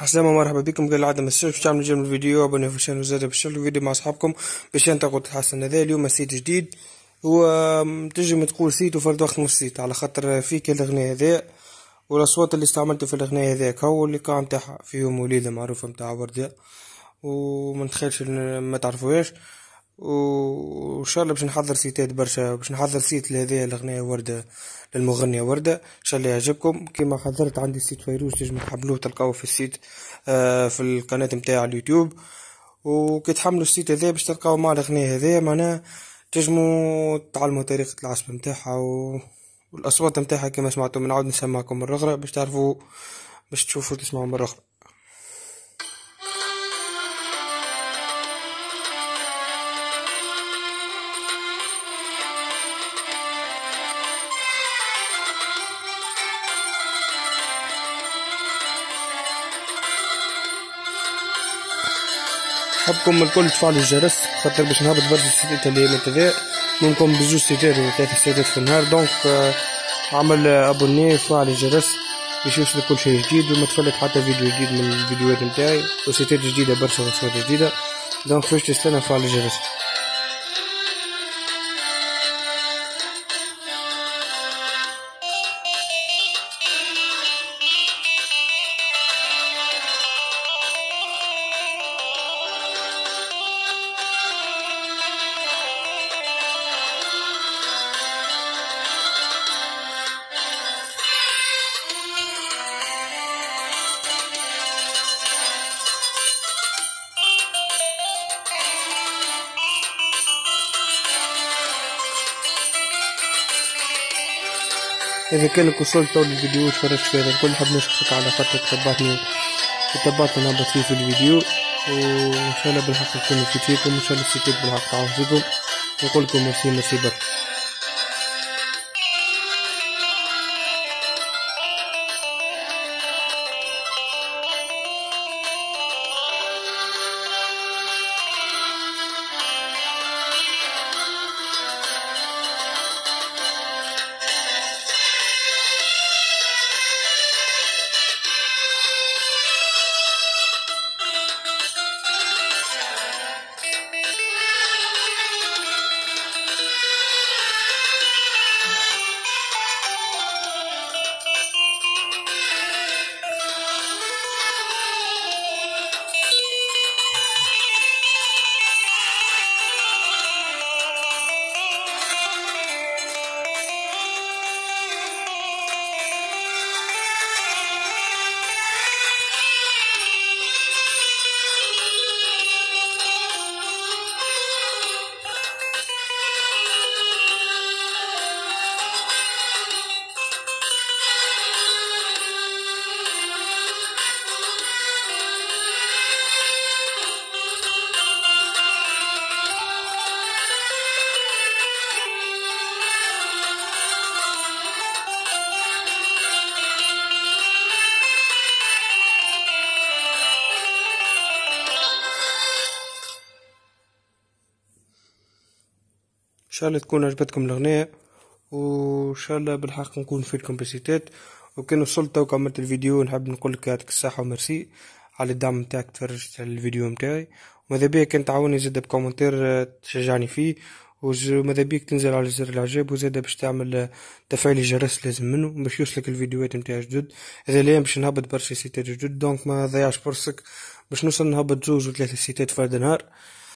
السلام مرحبا بكم كالعادة من السيرش باش نعمل جمل فيديو ابوني في الشانل وزاد باش تشاركوا الفيديو مع اصحابكم باش ينتقوا تحسن. هذا اليوم سيت جديد هو تنجم تقول سيت وفرد وقت مش سيت على خاطر فيه الاغنية هذا والاصوات اللي استعملته في الاغنية هذاك هو اللي كان متاعها في يوم وليدة معروفة متاع وردة وما نتخيلش ما تعرفوهاش. وان شاء الله باش نحضر سيتات برشا باش نحضر سيت لهذه الاغنيه ورده للمغنيه ورده ان شاء الله يعجبكم. كيما حضرت عندي سيت فيروز تنجموا تحملوه تلقاوه في السيت في القناه نتاعي على اليوتيوب. وكي تحملوا السيت هذا باش تلقاو مع الاغنيه هذه معناها تنجموا تعلموا طريقه العزف نتاعها والاصوات نتاعها كما سمعتوا. بنعاود نسمعكم مره اخرى باش تعرفوا باش تشوفوا تسمعوا مره اخرى. حبكم الكل تفعلوا الجرس خاطر باش نهبط برشا السيتات اللي متذا ممكن بزوج سيتات ولا ثلاث سيتات في النهار. دونك عمل ابوني وفعل الجرس باش يوصلك كل شيء جديد وما تفوت حتى فيديو جديد من الفيديوهات نتاعي وسيتات جديدة برشا وصوات جديدة. دونك فاش تستنى فعل الجرس. إذا كانك وصلت للفيديو وتفرجت فيه الكل نحب نشكرك على خاطر تبعتني نهبط فيه في الفيديو وإن شاء الله بالحق نكون مفيد فيكم وإن شاء الله السيتات بالحق تعاون فيكم ونقول لكم ميرسي برك. ان شاء الله تكون عجبتكم الاغنيه وان شاء الله بالحق نكون نفيدكم بسيتات. وكان وصلت وكملت الفيديو نحب نقول لك يعطيك الصحه وميرسي على الدعم نتاعك تفرجت على الفيديو نتاعي. وماذا بيك كان تعاوني زاد بكومنتير تشجعني فيه وماذا بيك تنزل على زر الاعجاب وزاد باش تعمل تفعيل الجرس لازم منه باش يوصلك الفيديوهات نتاعي جدد. هذا اليوم باش نهبط برشا سيتات جدد دونك ما ضيعش فرصك باش نوصل نهبط 2 و 3 سيتات فرد نهار.